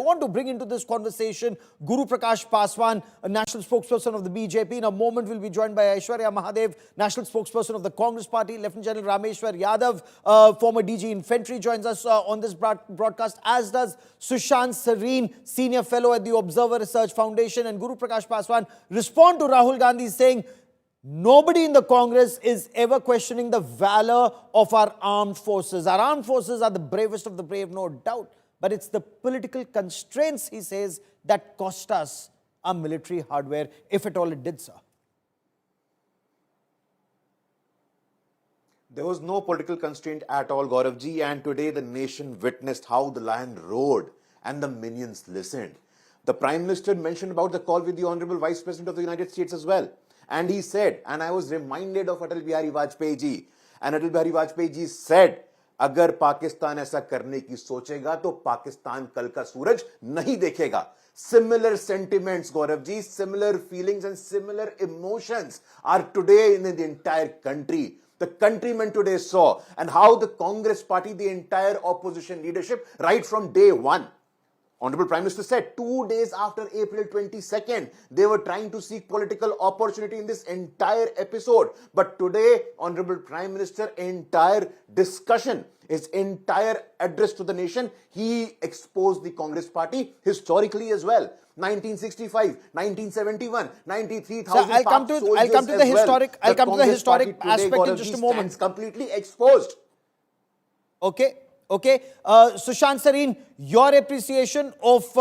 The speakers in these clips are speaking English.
want to bring into this conversation Guru Prakash Paswan, a national spokesperson of the BJP. In a moment, we'll be joined by Aishwarya Mahadev, national spokesperson of the Congress Party. Lieutenant General Rameshwar Yadav, former DG Infantry, joins us on this broadcast, as does Sushant Sareen, senior fellow at the Observer Research Foundation. And Guru Prakash Paswan respond to Rahul Gandhi saying, nobody in the Congress is ever questioning the valor of our armed forces. Our armed forces are the bravest of the brave, no doubt. But it's the political constraints, he says, that cost us our military hardware, if at all it did, sir. There was no political constraint at all, Gauravji, and today the nation witnessed how the lion roared and the minions listened. The Prime Minister mentioned about the call with the Honorable Vice President of the United States as well. And he said, and I was reminded of Atal Bihari Vajpayee ji, and Atal Bihari Vajpayee ji said, अगर पाकिस्तान ऐसा करने की सोचेगा तो पाकिस्तान कल का सूरज नहीं देखेगा. Similar sentiments, Gaurav ji, similar feelings and similar emotions are today in the entire country. The countrymen today saw, and how the Congress Party, the entire opposition leadership, right from day one, Honorable Prime Minister said 2 days after April 22nd, they were trying to seek political opportunity in this entire episode. But today, Honorable Prime Minister, entire discussion, his entire address to the nation, he exposed the Congress Party historically as well. 1965, 1971, 93,000 I'll come to the historic. I'll come to the historic aspect in just a moment. Stands completely exposed. Okay. Sushant Sareen, your appreciation of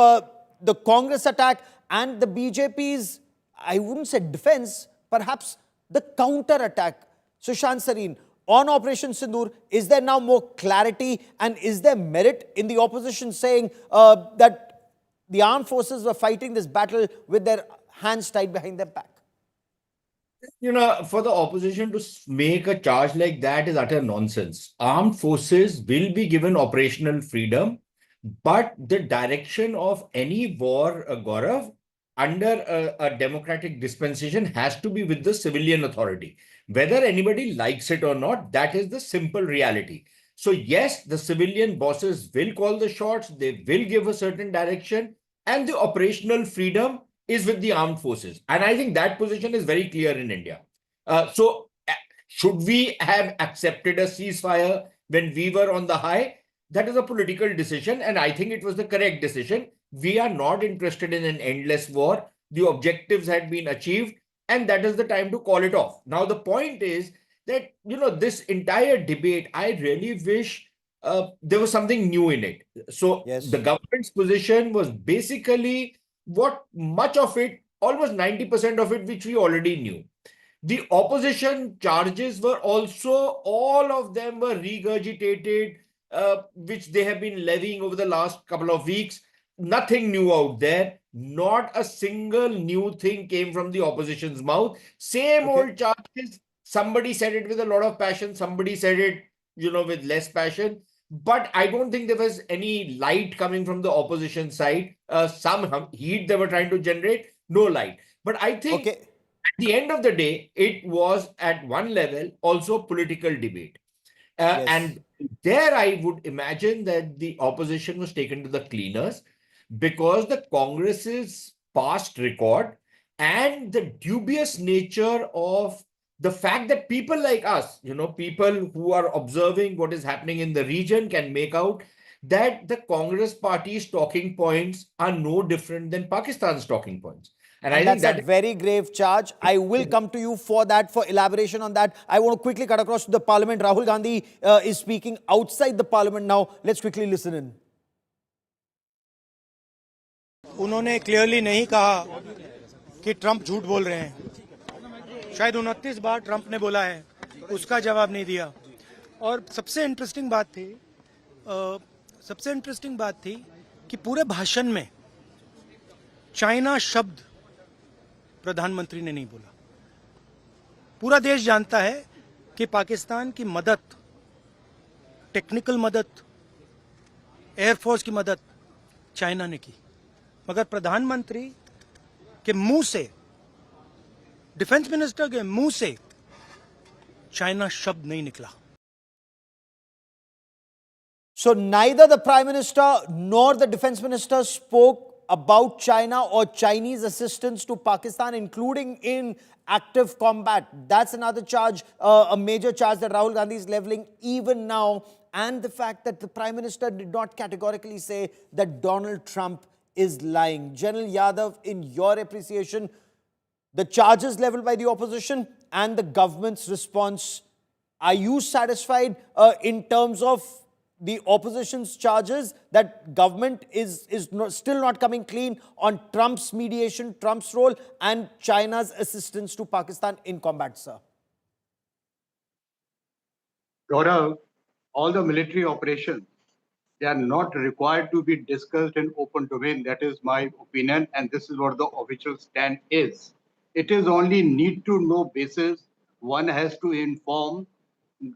the Congress attack and the BJP's, I wouldn't say defense, perhaps the counter attack. Sushant Sareen, on Operation Sindoor, is there now more clarity, and is there merit in the opposition saying that the armed forces were fighting this battle with their hands tied behind their back? You know, for the opposition to make a charge like that is utter nonsense. Armed forces will be given operational freedom, but the direction of any war, Gaurav, under a democratic dispensation has to be with the civilian authority. Whether anybody likes it or not, that is the simple reality. So yes, the civilian bosses will call the shots, they will give a certain direction, and the operational freedom is with the armed forces. And I think that position is very clear in India. So should we have accepted a ceasefire when we were on the high? That is a political decision, and I think it was the correct decision. We are not interested in an endless war. The objectives had been achieved, and that is the time to call it off. Now, the point is that, you know, this entire debate, I really wish there was something new in it. So yes, the government's position was basically what much of it, almost 90% of it, which we already knew. The opposition charges were also, all of them were regurgitated, which they have been levying over the last couple of weeks. Nothing new out there. Not a single new thing came from the opposition's mouth. Same old charges. Somebody said it with a lot of passion. Somebody said it, you know, with less passion. But I don't think there was any light coming from the opposition side. Some heat they were trying to generate, no light. But I think at the end of the day, it was at one level also political debate. Yes. And there I would imagine that the opposition was taken to the cleaners, because the Congress's past record and the dubious nature of the fact that people like us, you know, people who are observing what is happening in the region, can make out that the Congress Party's talking points are no different than Pakistan's talking points. And I think that's a very grave charge. I will come to you for that, for elaboration on that. I want to quickly cut across to the parliament. Rahul Gandhi is speaking outside the parliament now. Let's quickly listen in. उन्होंने clearly नहीं कहा कि Trump झूठ बोल रहे हैं. शायद 29 बार Trump ने बोला है, उसका जवाब नहीं दिया. और सबसे इंटरेस्टिंग बात थी कि पूरे भाषण में चाइना शब्द प्रधानमंत्री ने नहीं बोला. पूरा देश जानता है कि पाकिस्तान की मदद, टेक्निकल मदद, एयरफोर्स की मदद चाइना ने की, मगर प्रधानमंत्री के मुंह से, डिफेंस मिनिस्टर के मुंह से चाइना शब्द नहीं निकला. So neither the Prime Minister nor the Defense Minister spoke about China or Chinese assistance to Pakistan, including in active combat. That's another charge, a major charge that Rahul Gandhi is leveling even now. And the fact that the Prime Minister did not categorically say that Donald Trump is lying. General Yadav, in your appreciation, the charges leveled by the opposition and the government's response, are you satisfied in terms of the opposition's charges that government is still not coming clean on Trump's mediation, Trump's role, and China's assistance to Pakistan in combat, sir? Gaurav, all the military operations, they are not required to be discussed in open domain. That is my opinion, and this is what the official stand is. It is only need to know basis. One has to inform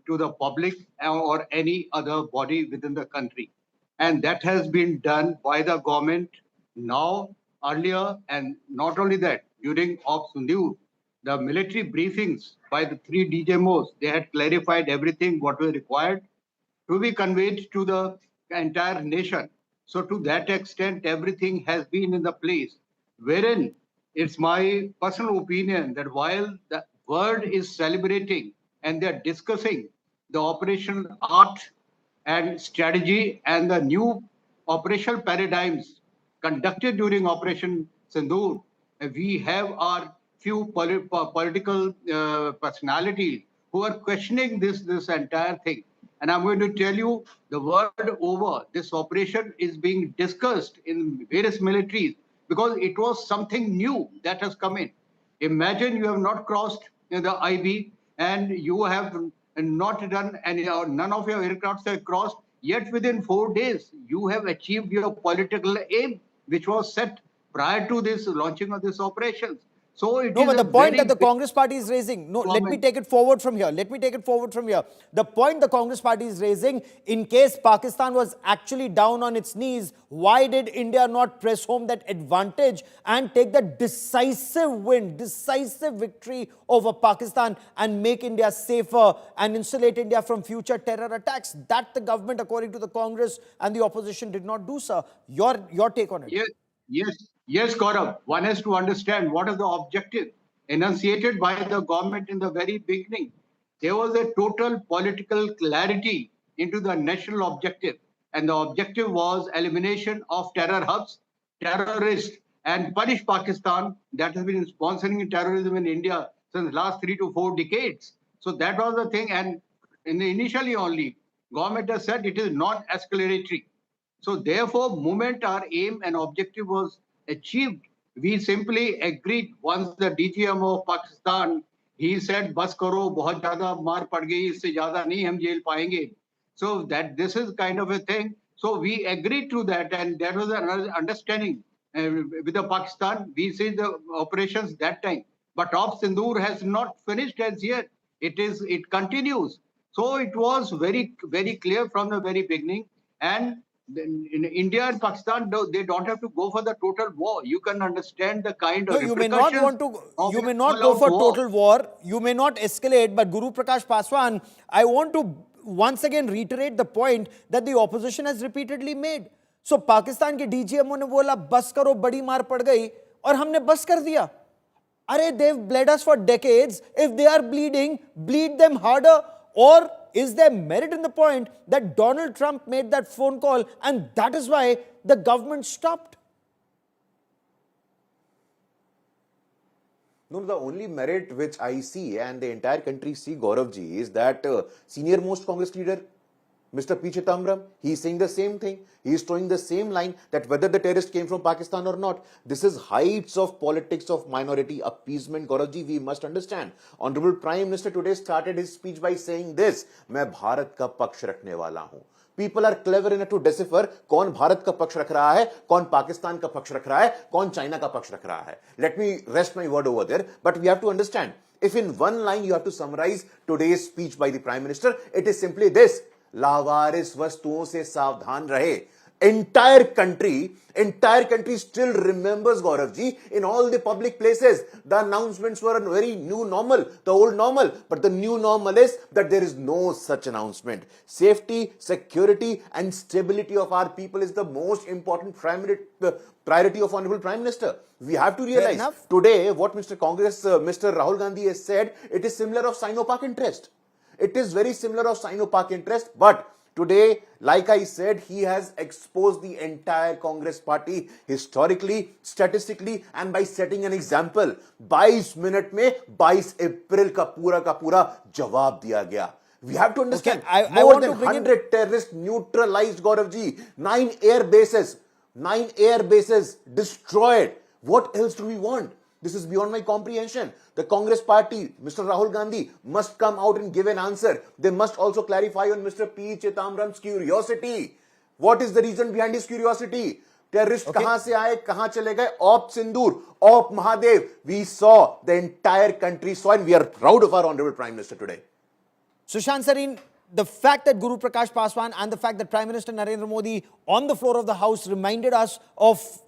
to the public or any other body within the country. And that has been done by the government now, earlier, and not only that, during Ops Sindoor, the military briefings by the three DJMOs, they had clarified everything what was required to be conveyed to the entire nation. So to that extent, everything has been in the place, wherein it's my personal opinion that while the world is celebrating and they're discussing the operational art and strategy and the new operational paradigms conducted during Operation Sindoor, we have our few political personalities who are questioning this entire thing. And I'm going to tell you, the world over, this operation is being discussed in various militaries because it was something new that has come in. Imagine you have not crossed the IB and you have not done any, none of your aircrafts have crossed, yet within 4 days, you have achieved your political aim, which was set prior to this launching of this operations. So it No, is but a the point very that the big Congress party is raising, no, let me comment. take it forward from here. Let me take it forward from here. The point the Congress party is raising, in case Pakistan was actually down on its knees, why did India not press home that advantage and take the decisive win, decisive victory over Pakistan and make India safer and insulate India from future terror attacks? That the government, according to the Congress and the opposition, did not do, sir. Your take on it? Yes, Gaurav. One has to understand what is the objective enunciated by the government in the very beginning. There was a total political clarity into the national objective, and the objective was elimination of terror hubs, terrorists, and punish Pakistan that has been sponsoring terrorism in India since last 3 to 4 decades. So that was the thing, and initially only, government has said it is not escalatory. So therefore, moment our aim and objective was achieved, we simply agreed once the DGM of Pakistan, he said, "Bas karo, bahut zyada maar pad gayi, isse zyada nahi hum jail payenge." So that this is kind of a thing. So we agreed to that, and that was an understanding with the Pakistan. We see the operations that time, but Ops Sindoor has not finished as yet. It continues. So it was very clear from the very beginning, and in India and Pakistan, they don't have to go for the total war. You can understand the kind No, of you may not want to, you may not go for total war, you may not escalate, but Guru Prakash Paswan, I want to once again reiterate the point that the opposition has repeatedly made. So Pakistan के DGMO ने बोला बस करो बड़ी मार पड़ गई और हमने बस कर दिया. Arey, they've bled us for decades. If they are bleeding, bleed them harder. Or is there merit in the point that Donald Trump made that phone call and that is why the government stopped? No, the only merit which I see and the entire country see, Gauravji, is that senior most Congress leader, Mr. P. Chidambaram, he is saying the same thing. He is throwing the same line that whether the terrorist came from Pakistan or not. This is heights of politics of minority appeasement. Gauravji, we must understand. Honorable Prime Minister today started his speech by saying this, मैं भारत का पक्ष रखने वाला हूं. People are clever enough to decipher कौन भारत का पक्ष रख रहा है, कौन पाकिस्तान का पक्ष रख रहा है, कौन चाइना का पक्ष रख रहा है. Let me rest my word over there, but we have to understand. If in one line you have to summarize today's speech by the Prime Minister, it is simply this. लावारिस वस्तुओं से सावधान रहे. Entire country still remembers, Gauravji, in all the public places. The announcements were a very new normal, the old normal. But the new normal is that there is no such announcement. Safety, security, and stability of our people is the most important priority of Honorable Prime Minister. We have to realize today what Mr. Rahul Gandhi has said, it is similar of Sino-Pak interest. It is very similar of Sino-Pak interest, but today, like I said, he has exposed the entire Congress party historically, statistically, and by setting an example. 22 minute mein 22 April ka pura jawab diya gaya. We have to understand, I more want than to bring 100 terrorists neutralized, Gauravji. 9 air bases destroyed. What else do we want? This is beyond my comprehension. The Congress party, Mr. Rahul Gandhi, must come out and give an answer. They must also clarify on Mr. P. Chidambaram's curiosity. What is the reason behind his curiosity? Terrorists kahan se aaye, kahan chale gaye? Op Sindoor, Op Mahadev. We saw, the entire country saw, and we are proud of our Honorable Prime Minister today. Sushant Sareen, the fact that Guru Prakash Paswan and the fact that Prime Minister Narendra Modi on the floor of the House reminded us of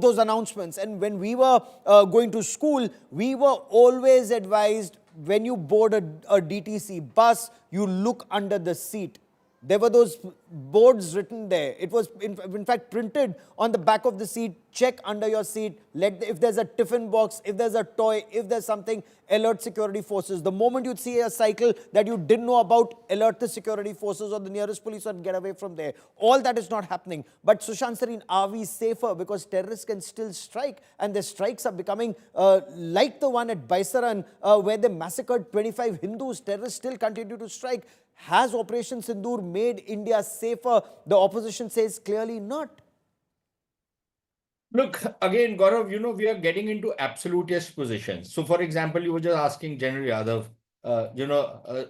those announcements. And when we were going to school, we were always advised, when you board a DTC bus, you look under the seat. There were those boards written there. It was in fact printed on the back of the seat. Check under your seat. If there's a tiffin box, if there's a toy, if there's something, alert security forces. The moment you see a cycle that you didn't know about, alert the security forces or the nearest police and get away from there. All that is not happening. But Sushant Sareen, are we safer? Because terrorists can still strike, and their strikes are becoming like the one at Baisaran, where they massacred 25 Hindus. Terrorists still continue to strike. Has Operation Sindoor made India safer? The opposition says clearly not. Look, again, Gaurav, we are getting into absolutist positions. So, for example, you were just asking General Yadav,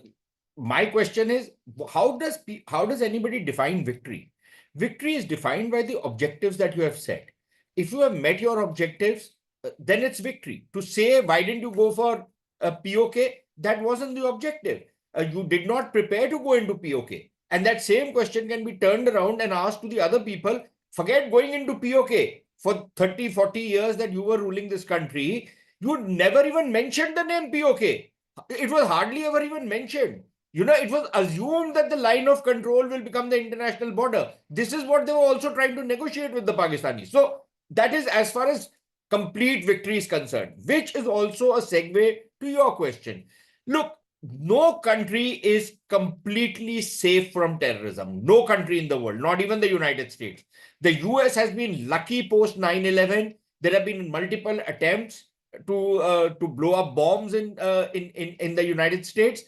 my question is, how does anybody define victory? Victory is defined by the objectives that you have set. If you have met your objectives, then it's victory. To say, why didn't you go for a POK? That wasn't the objective. You did not prepare to go into POK. And that same question can be turned around and asked to the other people. Forget going into POK. For 30, 40 years that you were ruling this country, you never even mentioned the name POK. It was hardly ever even mentioned. It was assumed that the line of control will become the international border. This is what they were also trying to negotiate with the Pakistanis. So that is as far as complete victory is concerned, which is also a segue to your question. Look, no country is completely safe from terrorism. No country in the world, not even the United States. The US has been lucky post 9/11. There have been multiple attempts to blow up bombs in the United States.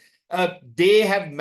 They have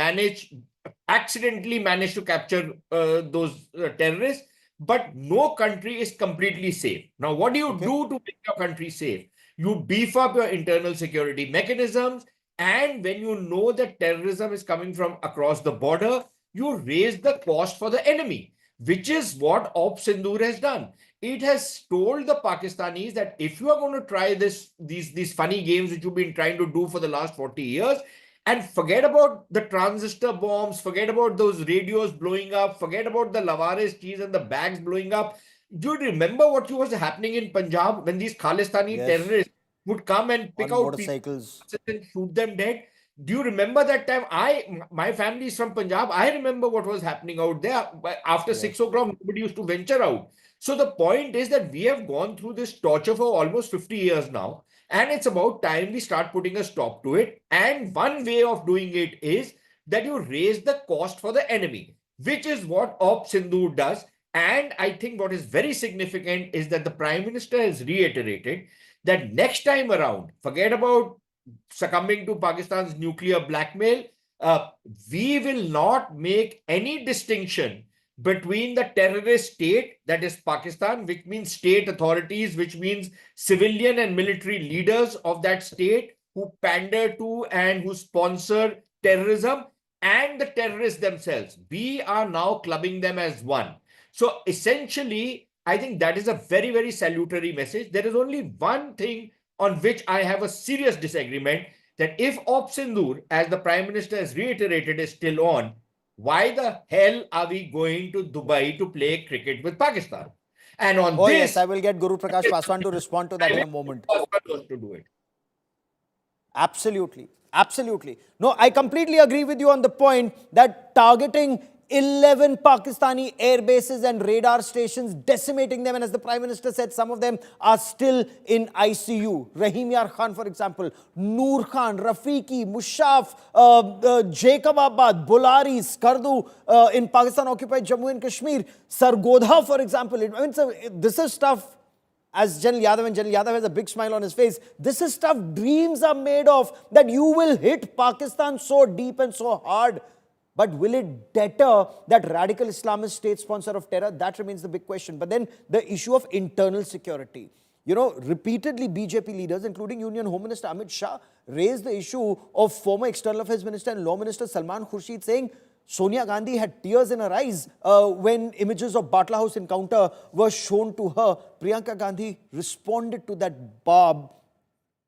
accidentally managed to capture those terrorists, but no country is completely safe. Now, what do you do to make your country safe? You beef up your internal security mechanisms. And when you know that terrorism is coming from across the border, you raise the cost for the enemy, which is what Op Sindoor has done. It has told the Pakistanis that if you are going to try these funny games which you've been trying to do for the last 40 years, and forget about the transistor bombs, forget about those radios blowing up, forget about the Lavares cheese and the bags blowing up. Do you remember what was happening in Punjab when these Khalistani terrorists would come and pick out motorcycles and shoot them dead? Do you remember that time? My family is from Punjab. I remember what was happening out there. After 6 o'clock, nobody used to venture out. So the point is that we have gone through this torture for almost 50 years now. And it's about time we start putting a stop to it. And one way of doing it is that you raise the cost for the enemy, which is what Op Sindoor does. And I think what is very significant is that the Prime Minister has reiterated that next time around, forget about succumbing to Pakistan's nuclear blackmail, we will not make any distinction between the terrorist state, that is Pakistan, which means state authorities, which means civilian and military leaders of that state who pander to and who sponsor terrorism, and the terrorists themselves. We are now clubbing them as one. So essentially, I think that is a very, very salutary message. There is only one thing on which I have a serious disagreement, that if Op Sindoor, as the Prime Minister has reiterated, is still on, why the hell are we going to Dubai to play cricket with Pakistan? And on Oh, this, yes, I will get Guru Prakash Paswan to respond to that in a moment. to do it. Absolutely. Absolutely. No, I completely agree with you on the point that targeting 11 Pakistani air bases and radar stations, decimating them, and as the Prime Minister said, some of them are still in ICU. Rahim Yar Khan, for example, Noor Khan, Rafiqi, Mushaf, Jacobabad, Bulari, Skardu in Pakistan-occupied Jammu and Kashmir, Sargodha, for example. This is stuff. As General Yadav, and General Yadav has a big smile on his face, this is stuff dreams are made of, that you will hit Pakistan so deep and so hard. But will it deter that radical Islamist state sponsor of terror? That remains the big question. But then the issue of internal security. You know, repeatedly BJP leaders, including Union Home Minister Amit Shah, raised the issue of former External Affairs Minister and Law Minister Salman Khurshid saying Sonia Gandhi had tears in her eyes when images of Batla House encounter were shown to her. Priyanka Gandhi responded to that barb.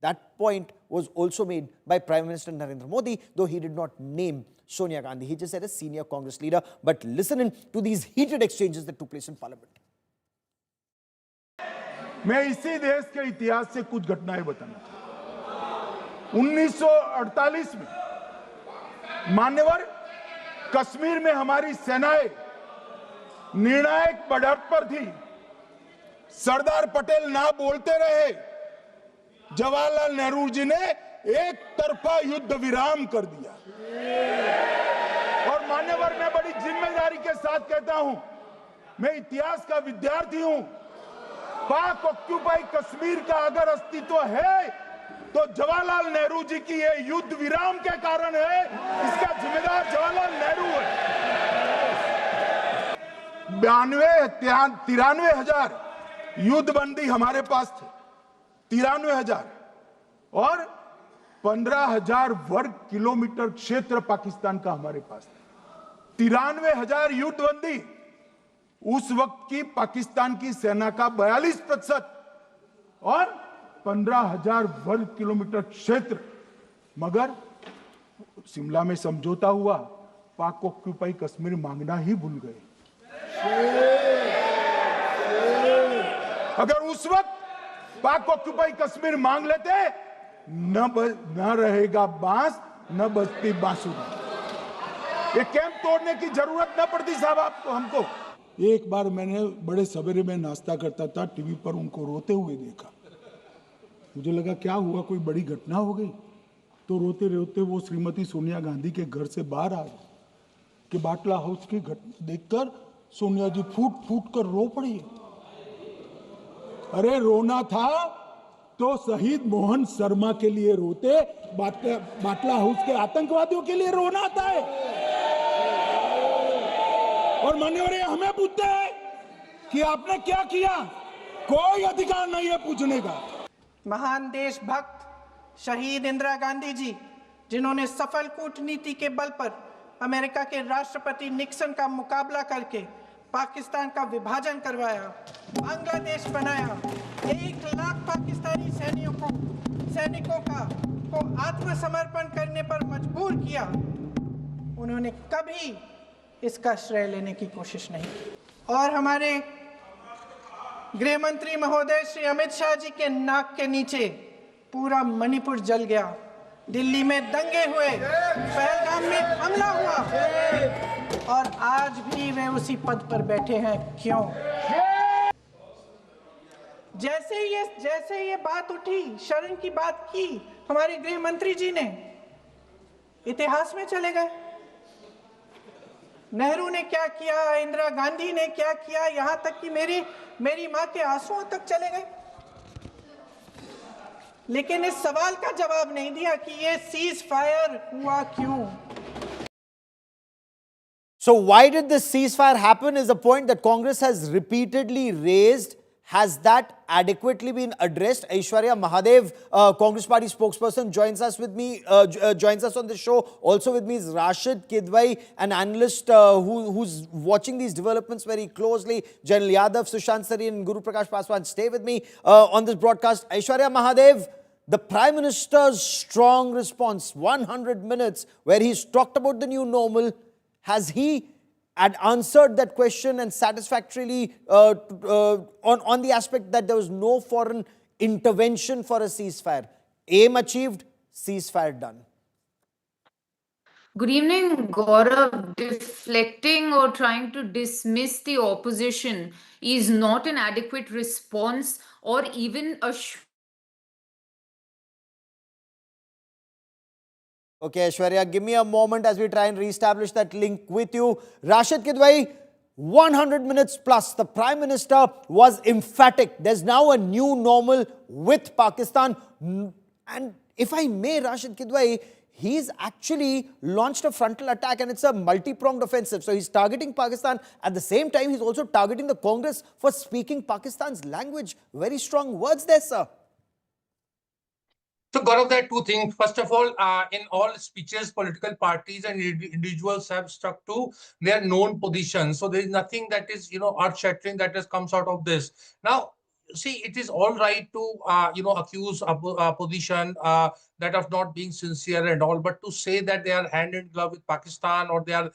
That point was also made by Prime Minister Narendra Modi, though he did not name Sonia Gandhi. He just said a senior Congress leader. But listen in to these heated exchanges that took place in Parliament. मैं इसी देश के इतिहास से कुछ घटनाएं बताना चाहता हूं। 1948 में मान्यवर कश्मीर में हमारी सेनाएं निर्णायक बढ़त पर थी। सरदार पटेल ना बोलते रहे, जवाहरलाल नेहरू जी ने एक तरफा युद्ध विराम कर दिया। और मान्यवर, मैं बड़ी जिम्मेदारी के साथ कहता हूं, मैं इतिहास का विद्यार्थी हूं। पाक ऑक्यूपाई कश्मीर का अगर अस्तित्व है तो जवाहरलाल नेहरू जी की ये युद्ध विराम के कारण है। इसका जिम्मेदार जवाहरलाल नेहरू है। 93,000 युद्ध बंदी हमारे पास थे, 93,000, और 15,000 वर्ग किलोमीटर क्षेत्र पाकिस्तान का हमारे पास था। 93,000 युद्ध बंदी उस वक्त की पाकिस्तान की सेना का 42% और 15,000 वर्ग किलोमीटर क्षेत्र। मगर शिमला में समझौता हुआ, पाक ऑक्यूपाई कश्मीर मांगना ही भूल गए। अगर उस वक्त पाक ऑक्यूपाई कश्मीर मांग लेते, न रहेगा बांस, न बजती बांसुरी। ये कैंप तोड़ने की जरूरत न पड़ती साहब आपको, हमको। एक बार मैंने बड़े सवेरे में नाश्ता करता था, टीवी पर उनको रोते हुए देखा। मुझे लगा क्या हुआ, कोई बड़ी घटना हो गई। तो रोते रोते वो श्रीमती सोनिया गांधी के घर से बाहर आए कि बाटला हाउस की घटना देखकर सोनिया जी फूट फूट कर रो पड़ी। अरे रोना था तो शहीद मोहन शर्मा के लिए रोते, बाटला हाउस के आतंकवादियों के लिए रोना आता है। और मान्यवर हमें पूछते हैं कि आपने क्या किया, कोई अधिकार नहीं है पूछने का। महान देशभक्त शहीद इंदिरा गांधी जी, जिन्होंने सफल कूटनीति के बल पर अमेरिका के राष्ट्रपति निक्सन का मुकाबला करके पाकिस्तान का विभाजन करवाया, बांग्लादेश बनाया, 1 लाख पाकिस्तानी सैनिकों को आत्मसमर्पण करने पर मजबूर किया, उन्होंने कभी इसका श्रेय लेने की कोशिश नहीं की। और हमारे गृह मंत्री महोदय श्री अमित शाह जी के नाक के नीचे पूरा मणिपुर जल गया, दिल्ली में दंगे हुए, पहलगाम में हमला हुआ, और आज भी वे उसी पद पर बैठे हैं। क्यों? जैसे ये बात उठी, शरण की बात की हमारे गृह मंत्री जी ने, इतिहास में चले गए। नेहरू ने क्या किया, इंदिरा गांधी ने क्या किया, यहां तक कि मेरी मां के आंसुओं तक चले गए। लेकिन इस सवाल का जवाब नहीं दिया कि ये सीज फायर हुआ क्यों। So why did this ceasefire happen is a point that Congress has repeatedly raised. Has that adequately been addressed? Aishwarya Mahadev, Congress Party spokesperson, joins us on the show. Also with me is Rashid Kidwai, an analyst who's watching these developments very closely. General Yadav, Sushant Sareen, and Guru Prakash Paswan stay with me on this broadcast. Aishwarya Mahadev, the Prime Minister's strong response, 100 minutes, where he's talked about the new normal, Has he had answered that question and satisfactorily on the aspect that there was no foreign intervention for a ceasefire? Aim achieved, ceasefire done. Good evening, Gaurav. Deflecting or trying to dismiss the opposition is not an adequate response or even a Okay, Aishwarya, give me a moment as we try and reestablish that link with you. Rashid Kidwai, 100 minutes plus, the Prime Minister was emphatic. There's now a new normal with Pakistan. And if I may, Rashid Kidwai, he's actually launched a frontal attack and it's a multi-pronged offensive. So he's targeting Pakistan. At the same time, he's also targeting the Congress for speaking Pakistan's language. Very strong words there, sir. So, Gaurav, there are two things. First of all, in all speeches, political parties and individuals have stuck to their known positions. So there is nothing that is, earth-shattering that has comes out of this. Now, see, it is all right to, accuse opposition that of not being sincere and all, but to say that they are hand in glove with Pakistan or they are,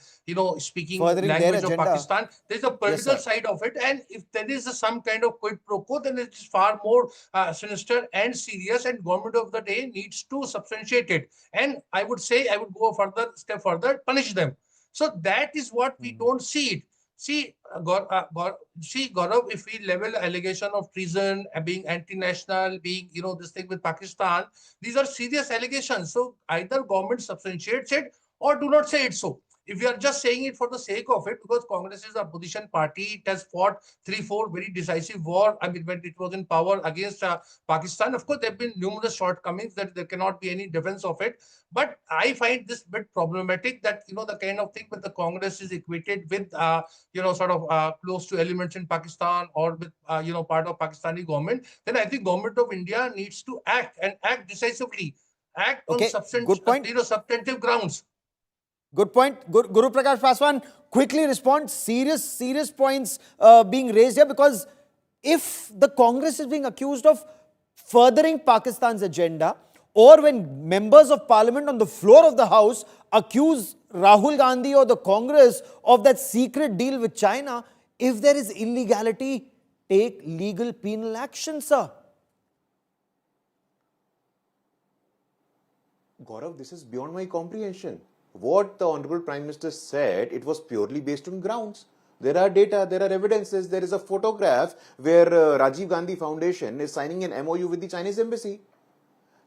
speaking Furthering their language of agenda. Pakistan, there is a political Yes, sir. side of it. And if there is some kind of quid pro quo, then it is far more sinister and serious, and government of the day needs to substantiate it. And I would say, I would go step further, punish them. So that is what we don't see it. See, Gaurav, if we level allegation of treason, being anti-national, being, this thing with Pakistan, these are serious allegations. So either government substantiates it or do not say it so. If you are just saying it for the sake of it, because Congress is a opposition party, it has fought 3-4 very decisive war. I mean, when it was in power against Pakistan, of course, there have been numerous shortcomings that there cannot be any defense of it. But I find this bit problematic that, the kind of thing that the Congress is equated with, close to elements in Pakistan or with, part of Pakistani government, then I think government of India needs to act and act decisively, act on Okay, good point. substantive grounds. Good point. Guru Prakash Paswan, quickly respond. Serious points being raised here, because if the Congress is being accused of furthering Pakistan's agenda, or when members of parliament on the floor of the House accuse Rahul Gandhi or the Congress of that secret deal with China, if there is illegality, take legal penal action, sir. Gaurav, this is beyond my comprehension. What the Honorable Prime Minister said, it was purely based on grounds. There are data, there are evidences, there is a photograph where Rajiv Gandhi Foundation is signing an MOU with the Chinese embassy.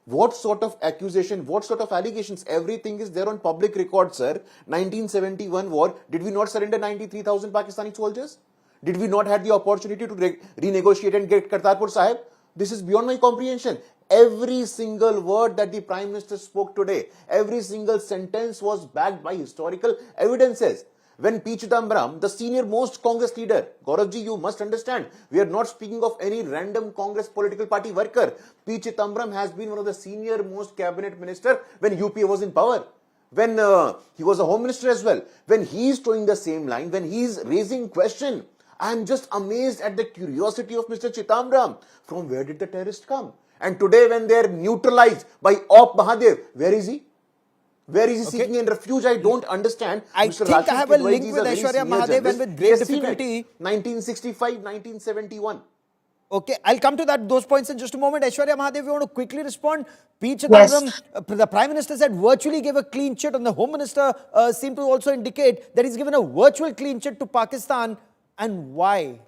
What sort of accusation, what sort of allegations? Everything is there on public record, sir. 1971 war, did we not surrender 93,000 Pakistani soldiers? Did we not have the opportunity to renegotiate and get Kartarpur Sahib? This is beyond my comprehension. Every single word that the Prime Minister spoke today, every single sentence was backed by historical evidences. When P. Chidambaram, the senior most Congress leader, Gauravji, you must understand, we are not speaking of any random Congress political party worker. P. Chidambaram has been one of the senior most cabinet minister when UPA was in power. When he was a home minister as well. When he is towing the same line, when he is raising question, I am just amazed at the curiosity of Mr. Chidambaram. From where did the terrorist come? And today when they are neutralized by Op Mahadev, where is he? Where is he seeking in refuge? I don't understand. I Mr. think Rashid I have a Kidwai link is with very Aishwarya senior Mahadev, and journalist. with He has great seen it. difficulty. 1965, 1971. Okay, I'll come to those points in just a moment. Aishwarya Mahadev, you want to quickly respond? P. Chidambaram, the Prime Minister said virtually gave a clean chit, and the Home Minister seemed to also indicate that he's given a virtual clean chit to Pakistan. And why?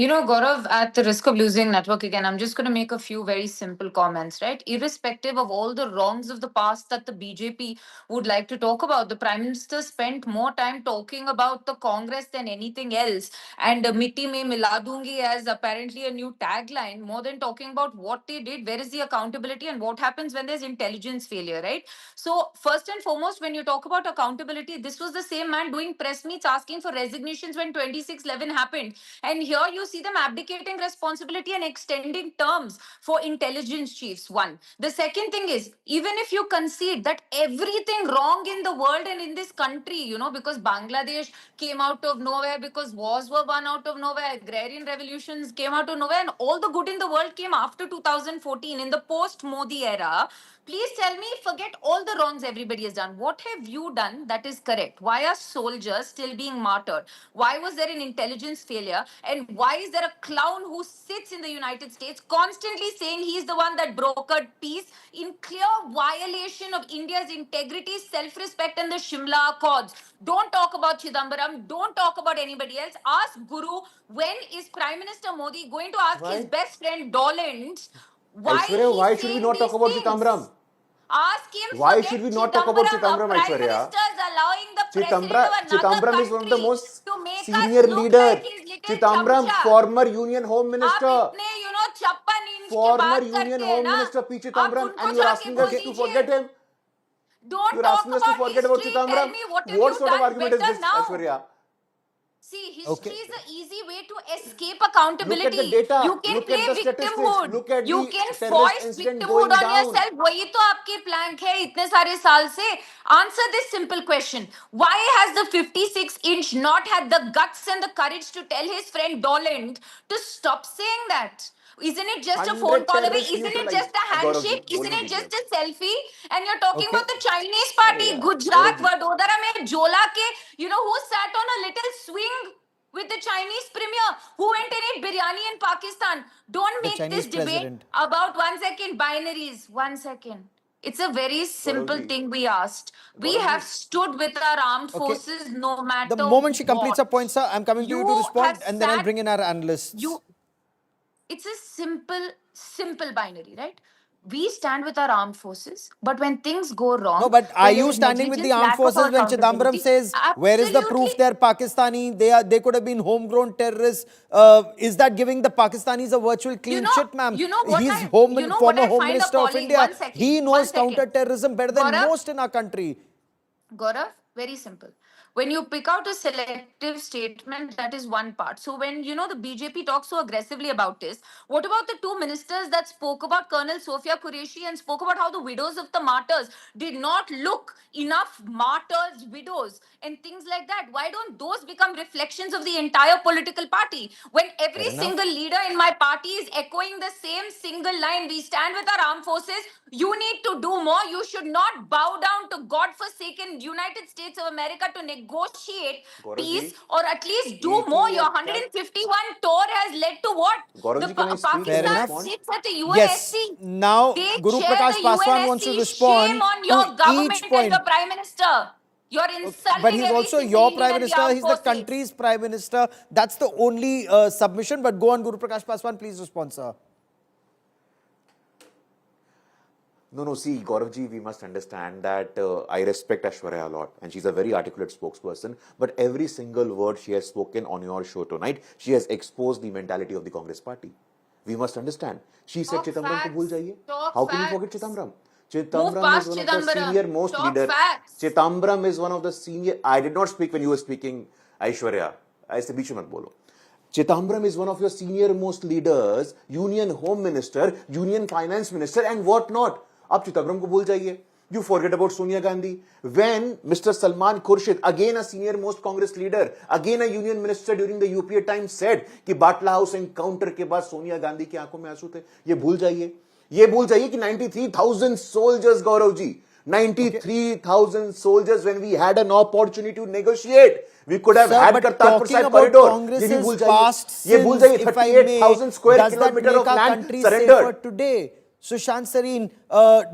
Gaurav, at the risk of losing network again, I'm just going to make a few very simple comments, right? Irrespective of all the wrongs of the past that the BJP would like to talk about, the Prime Minister spent more time talking about the Congress than anything else. And Mitti Mein Mila Dungi as apparently a new tagline, more than talking about what they did, where is the accountability, and what happens when there's intelligence failure, right? So, first and foremost, when you talk about accountability, this was the same man doing press meets asking for resignations when 26/11 happened. And here you see them abdicating responsibility and extending terms for intelligence chiefs. One. The second thing is, even if you concede that everything wrong in the world and in this country, because Bangladesh came out of nowhere, because wars were won out of nowhere, agrarian revolutions came out of nowhere, and all the good in the world came after 2014 in the post-Modi era. Please tell me, forget all the wrongs everybody has done. What have you done that is correct? Why are soldiers still being martyred? Why was there an intelligence failure? And why is there a clown who sits in the United States constantly saying he's the one that brokered peace in clear violation of India's integrity, self-respect, and the Shimla Accords? Don't talk about Chidambaram. Don't talk about anybody else. Ask Guru, when is Prime Minister Modi going to ask his best friend Doland why Aishwarya, he's why should we saying not these talk about things? Chidambaram? Ask him, Why forget should we not talk about Chidambaram. A Chidambaram, prime Aishwarya? minister is allowing the president of another Chidambaram is one of the country most to make senior us look leader. like his little Chidambaram, chamcha. former Union Home आप Minister. इतने 56 inch के Former बात Union करते हैं Home ना, Minister P. आप Chidambaram, उनको and you're जाके asking बोल us to दीजिए. forget him. Don't You're talk asking us to about forget about history. Tell Chidambaram. me what have What you sort of done argument is better this, now. Aishwarya? See, Okay. history is an easy way to escape Look accountability. at the data. You can Look at play the statistics. victimhood. Look at You the can terrorist foist incident victimhood going on down. yourself. वही तो आपके plank है इतने सारे साल से. Answer this simple question. Why has the 56-inch not had the guts and the courage to tell his friend Doland to stop saying that? Isn't it just a 100 phone call away? terrorists Isn't it neutralized. just a Gaurav ji, handshake? Isn't बोलने it दीजिए. just a selfie? And you're talking Okay. about the Chinese अरे party, यार, Gujarat, Gaurav ji. Vadodara में जोला के, who sat on a little swing with the Chinese premier, who went and ate biryani in Pakistan. Don't The make Chinese this debate president. about 1 second binaries. 1 second. It's a very simple ji. thing we asked. We Gaurav ji. have stood with our armed Okay. forces no matter The moment she completes her what. point, sir, I'm coming to you to respond, have and then I'll sat- bring in our analysts. It's a simple binary, right? We stand with our armed forces, but when things go wrong, No, but are when there you is standing with the negligence, armed lack of forces when Chidambaram accountability, says, where is the proof absolutely. they're Pakistani? They could have been homegrown terrorists. Is that giving the Pakistanis a virtual clean chit, ma'am? He's former Home Minister of India. 1 second, He 1 knows second. counter-terrorism better than Gaurav, most in our country. Gaurav, very simple. When you pick out a selective statement, that is one part. So when the BJP talks so aggressively about this, what about the two ministers that spoke about Colonel Sofia Qureshi and spoke about how the widows of the martyrs did not look enough martyrs' widows and things like that? Why don't those become reflections of the entire political party? When every Fair enough. single leader in my party is echoing the same single line, we stand with our armed forces. You need to do more. You should not bow down to God-forsaken United States of America to negotiate Gaurav peace ji, or at least do एक ही more. Your minute क्या- 151 tour has led to what? Gaurav ji, can I speak and Fair Pakistan enough. respond? sits at the Yes. UNSC. Now, They Guru chair Prakash the Paswan wants to UNSC. respond Shame on to your government each and point. your Prime Minister. You're insulting But he's every also single your Indian Prime in the Minister. armed He's the forces. country's Prime Minister. That's the only submission. But go on, Guru Prakash Paswan. Please respond, sir. No, see, Gaurav ji, we must understand that I respect Aishwarya a lot, and she's a very articulate spokesperson. But every single word she has spoken on your show tonight, she has exposed the mentality of the Congress party. We must understand. She said, Talk Chidambaram ko bhul facts. jaiye. Talk How can you facts. forget Chidambaram? Move Chidambaram is past one of the Chidambaram. senior most Talk leader. facts. Chidambaram is one of the senior. I did not speak when you were speaking, Aishwarya. ऐसे बीच में मत बोलो. Chidambaram is one of your senior most leaders, Union Home Minister, Union Finance Minister, and what not. आप चिदम्बरम को भूल जाइए. You forget about Sonia Gandhi. When Mr. Salman Khurshid, again a senior most Congress leader, again a union minister during the UPA time, said कि बाटला house encounter के बाद सोनिया गांधी की आंखों में आंसू थे. ये भूल जाइए. ये भूल जाइए कि 93,000 soldiers, Gaurav ji. 93,000 soldiers when we had an opportunity to negotiate. We could have had Kartarpur Sahib corridor. ये भी भूल जाइए. ये भूल जाइए 38,000 square kilometer of land surrendered. Today? Sushant Sareen,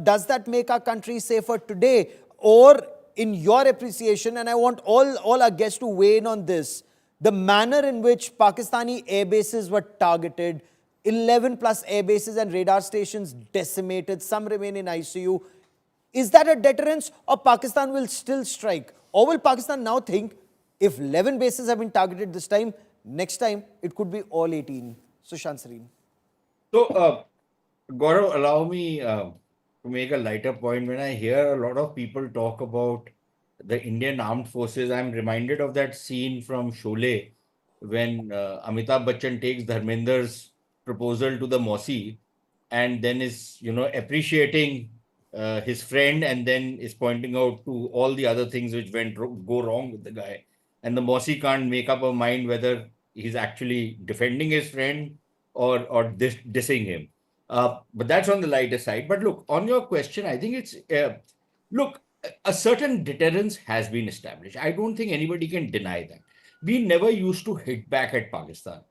does that make our country safer today? Or in your appreciation, and I want all our guests to weigh in on this, the manner in which Pakistani air bases were targeted, 11 plus air bases and radar stations decimated, some remain in ICU. Is that a deterrence, or Pakistan will still strike? Or will Pakistan now think, if 11 bases have been targeted this time, next time it could be all 18? Sushant Sareen. So, Gaurav, allow me to make a lighter point. When I hear a lot of people talk about the Indian armed forces, I'm reminded of that scene from Sholay when Amitabh Bachchan takes Dharmender's proposal to the Mausi and then is, appreciating his friend and then is pointing out to all the other things which go wrong with the guy. And the Mausi can't make up a mind whether he's actually defending his friend or dissing him. But that's on the lighter side. But look, on your question, I think it's look, a certain deterrence has been established. I don't think anybody can deny that. We never used to hit back at Pakistan.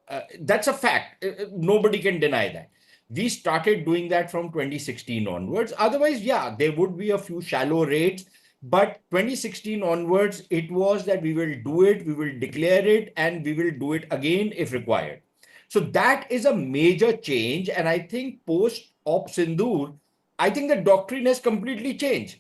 That's a fact. Nobody can deny that. We started doing that from 2016 onwards. Otherwise, yeah, there would be a few shallow raids. But 2016 onwards, it was that we will do it, we will declare it, and we will do it again if required. So that is a major change. And I think post Op Sindoor, I think the doctrine has completely changed.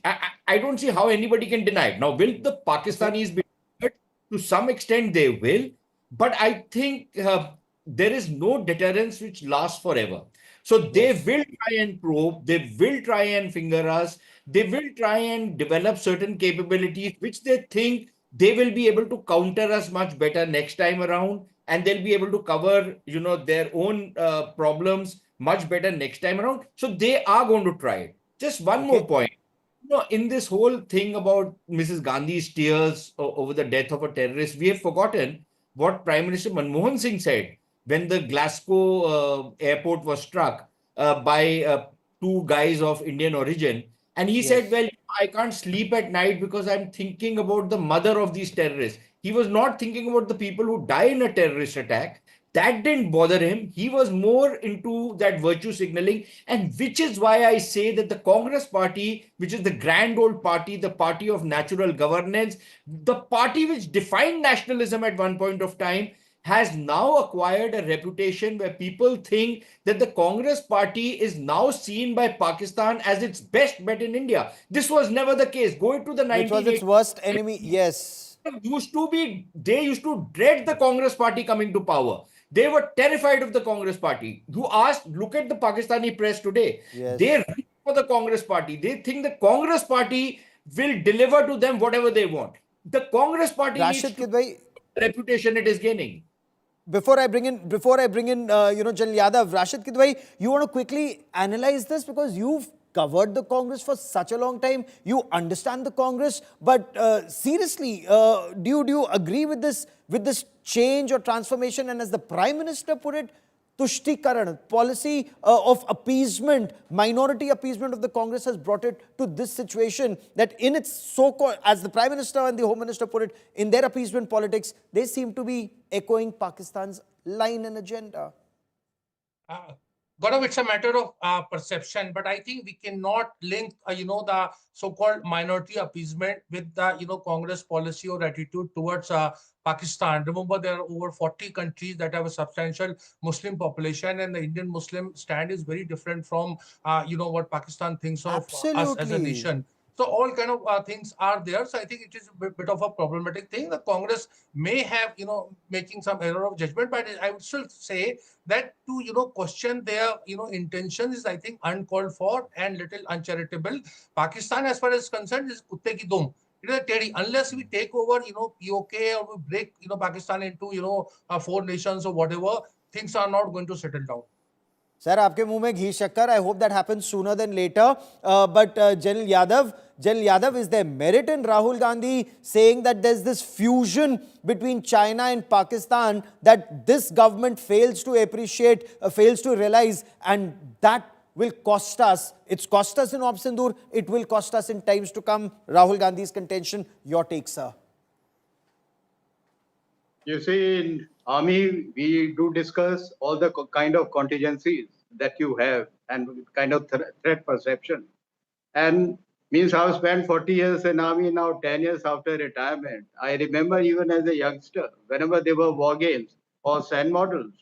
I don't see how anybody can deny it. Now, will the Pakistanis be hurt? To some extent, they will. But I think there is no deterrence which lasts forever. So they will try and probe, they will try and finger us, they will try and develop certain capabilities which they think they will be able to counter us much better next time around, and they'll be able to cover, their own problems much better next time around. So they are going to try it. Just one more point. In this whole thing about Mrs. Gandhi's tears over the death of a terrorist, we have forgotten what Prime Minister Manmohan Singh said when the Glasgow airport was struck by two guys of Indian origin. And he said, well, I can't sleep at night because I'm thinking about the mother of these terrorists. He was not thinking about the people who die in a terrorist attack. That didn't bother him. He was more into that virtue signaling, and which is why I say that the Congress party, which is the grand old party, the party of natural governance, the party which defined nationalism at one point of time, has now acquired a reputation where people think that the Congress party is now seen by Pakistan as its best bet in India. This was never the case. Go into the Which 1980s. was its worst enemy. Yes. They used to dread the Congress party coming to power. They were terrified of the Congress party. Look at the Pakistani press today. Yes. They root for the Congress party. They think the Congress party will deliver to them whatever they want. The Congress party needs Rashid to Kidwai, reputation it is gaining. before I bring in, General Yadav, Rashid Kidwai, you want to quickly analyze this because you've covered the Congress for such a long time. You understand the Congress, but seriously, do you agree with this change or transformation? And as the Prime Minister put it, Tushtikaran, policy of appeasement, minority appeasement of the Congress has brought it to this situation that in its so-called, as the Prime Minister and the Home Minister put it, in their appeasement politics, they seem to be echoing Pakistan's line and agenda. Gaurav, it's a matter of perception, but I think we cannot link, the so-called minority appeasement with the, Congress policy or attitude towards Pakistan. Remember, there are over 40 countries that have a substantial Muslim population, and the Indian Muslim stand is very different from, what Pakistan thinks of us as a nation. So all kind of things are there. So I think it is a bit of a problematic thing. The Congress may have, making some error of judgment, but I would still say that to, question their, intention is, I think, uncalled for and little uncharitable. Pakistan, as far as concerned, is kutte ki dum. It is a teddy. Unless we take over, POK, or we break, Pakistan into, 4 nations or whatever, things are not going to settle down. Sir, आपके मुंह में घी शक्कर. I hope that happens sooner than later. But General Yadav, is there merit in Rahul Gandhi saying that there's this fusion between China and Pakistan that this government fails to appreciate, fails to realize, and that will cost us? It's cost us in Op Sindoor. It will cost us in times to come. Rahul Gandhi's contention. Your take, sir. You see, in Army, we do discuss all the kind of contingencies that you have and kind of threat perception. And means I've spent 40 years in Army now, 10 years after retirement. I remember even as a youngster, whenever there were war games or sand models,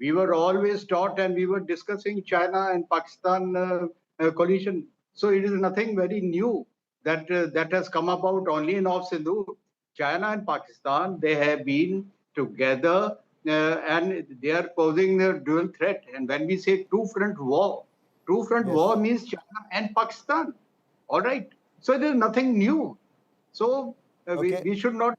we were always taught and we were discussing China and Pakistan coalition. So it is nothing very new that that has come about only in Op Sindoor. China and Pakistan, they have been together and they are posing a dual threat. And when we say two-front war means China and Pakistan. All right. So there is nothing new. So we should not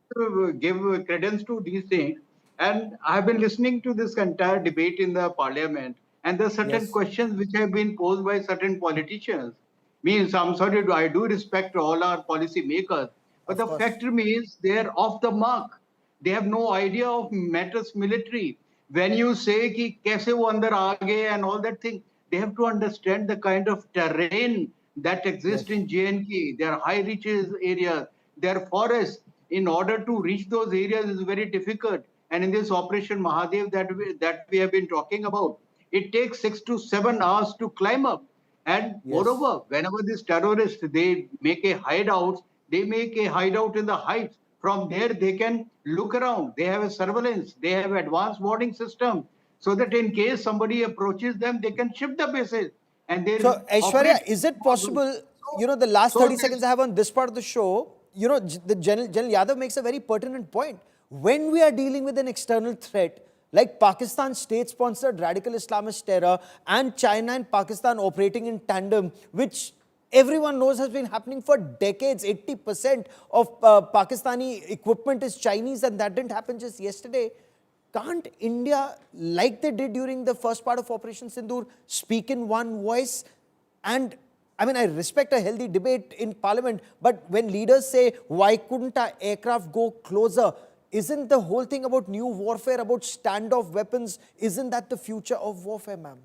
give credence to these things. And I've been listening to this entire debate in the parliament, and there are certain Yes. questions which have been posed by certain politicians. Means, I'm sorry, I do respect all our policy makers, but Of the course. fact remains they're off the mark. They have no idea of matters military. When you say कि कैसे वो अंदर आ गए and all that thing, they have to understand the kind of terrain that Yes. exists in JNK. There are high reaches areas, there are forests. In order to reach those areas is very difficult. And in this Operation Mahadev that we have been talking about, it takes 6 to 7 hours to climb up. And Yes. moreover, whenever these terrorists they make a hideout, they make a hideout in the heights. From there, they can look around. They have a surveillance. They have advanced warning system, so that in case somebody approaches them, they can shift the bases and they So, Aishwarya, operate. is it possible, the last So 30 seconds I have on this part of the show, the General Yadav makes a very pertinent point. When we are dealing with an external threat, like Pakistan's state-sponsored radical Islamist terror and China and Pakistan operating in tandem, which everyone knows has been happening for decades. 80% of Pakistani equipment is Chinese, and that didn't happen just yesterday. Can't India, like they did during the first part of Operation Sindoor, speak in one voice? And I mean, I respect a healthy debate in parliament, but when leaders say, why couldn't our aircraft go closer? Isn't the whole thing about new warfare, about standoff weapons, isn't that the future of warfare, ma'am?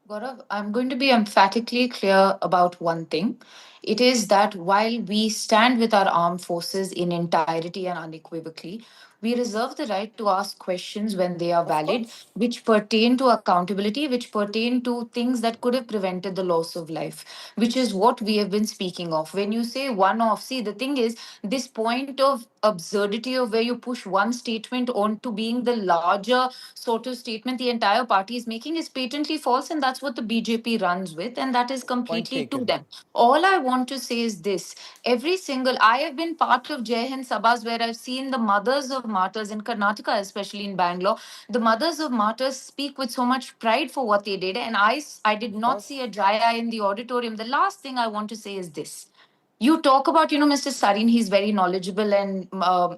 Gaurav, I'm going to be emphatically clear about one thing. It is that while we stand with our armed forces in entirety and unequivocally, we reserve the right to ask questions when they are Of valid, course. which pertain to accountability, which pertain to things that could have prevented the loss of life, which is what we have been speaking of. When you say one off, see, the thing is, this point of absurdity of where you push one statement onto being the larger sort of statement the entire party is making is patently false, and that's what the BJP runs with, and that is Point completely to taken. them. All I want to say is this: I have been part of Jai Hind Sabhas where I've seen the mothers of martyrs in Karnataka, especially in Bangalore. The mothers of martyrs speak with so much pride for what they did, and I did Of not see course. a dry eye in the auditorium. The last thing I want to say is this: you talk about, Mr. Sarin, he's very knowledgeable and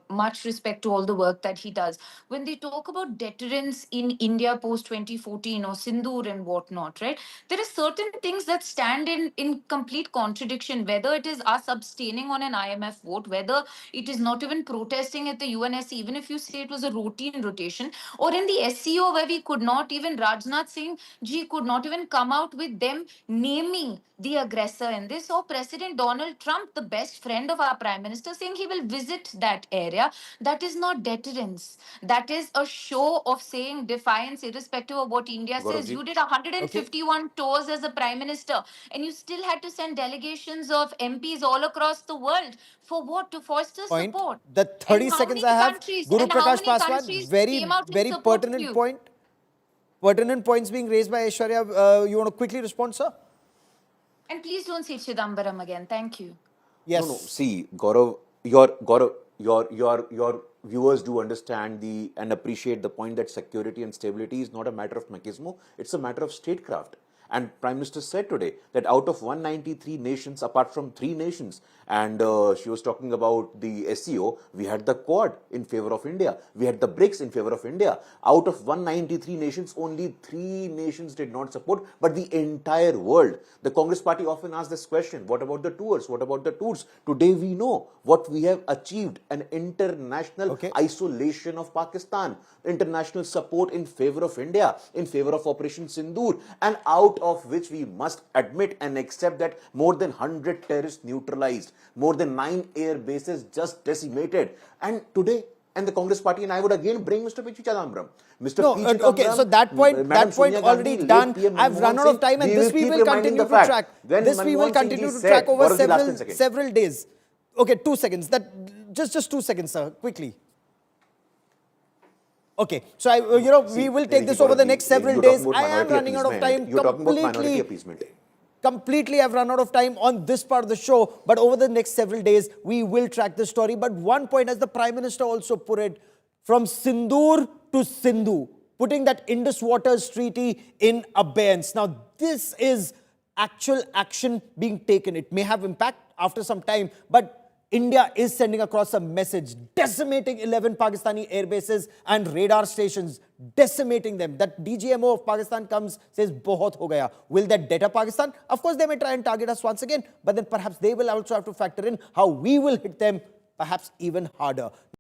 much respect to all the work that he does. When they talk about deterrence in India post 2014 or Sindoor and whatnot, right? There are certain things that stand in complete contradiction, whether it is us abstaining on an IMF vote, whether it is not even protesting at the UNSC, even if you say it was a routine rotation, or in the SCO where we could not even, Rajnath Singh ji could not even come out with them naming the aggressor in this, or President Donald Trump, the best friend of our Prime Minister, saying he will visit that area. That is not deterrence. That is a show of saying defiance, irrespective of what India says. Gauravji. You did Okay. 151 tours as a Prime Minister, and you still had to send delegations of MPs all across the world. For what? To foster Point. support. The And 30 how seconds many I have, countries? Guru And how Prakash many Paswan, countries came very, out in very support of pertinent you? point. Pertinent points being raised by Aishwarya. You want to quickly respond, sir? And please don't say Chidambaram again. Thank you. No. Yes. See, your viewers do understand and appreciate the point that security and stability is not a matter of machismo; it's a matter of statecraft. And Prime Minister said today that out of 193 nations, apart from 3 nations, and she was talking about the SEO, we had the Quad in favor of India, we had the BRICS in favor of India. Out of 193 nations, only 3 nations did not support, but the entire world. The Congress Party often asks this question: what about the tours? What about the tours? Today we know what we have achieved: an international Okay. isolation of Pakistan, international support in favor of India, in favor of Operation Sindoor, and out of which we must admit and accept that more than 100 terrorists neutralized, more than 9 air bases just decimated. And today, and the Congress Party, and I would again bring Mr. P. Chidambaram. Mr. No, P. okay, so that point, Madam Sonia already Gandhi, done. late PM I've run Manmohan out of Singh, time, and this we keep will reminding continue the to fact. track. When This we will Manmohan Singh continue ji to said, track over Gaurav ji, last 10 seconds. several days. Okay, 2 seconds. Just 2 seconds, sir. Quickly. Okay, so we will take this over the next several days. I am running out of time You're talking about minority completely. appeasement. Completely, I've run out of time on this part of the show, but over the next several days, we will track the story. But one point, as the Prime Minister also put it, from Sindoor to Sindhu, putting that Indus Waters Treaty in abeyance. Now, this is actual action being taken. It may have impact after some time, but India is sending across a message, decimating 11 Pakistani air bases and radar stations, decimating them. That DGMO of Pakistan comes, says, "Bahut ho gaya." Will that deter Pakistan? Of course, they may try and target us once again, but then perhaps they will also have to factor in how we will hit them, perhaps even harder.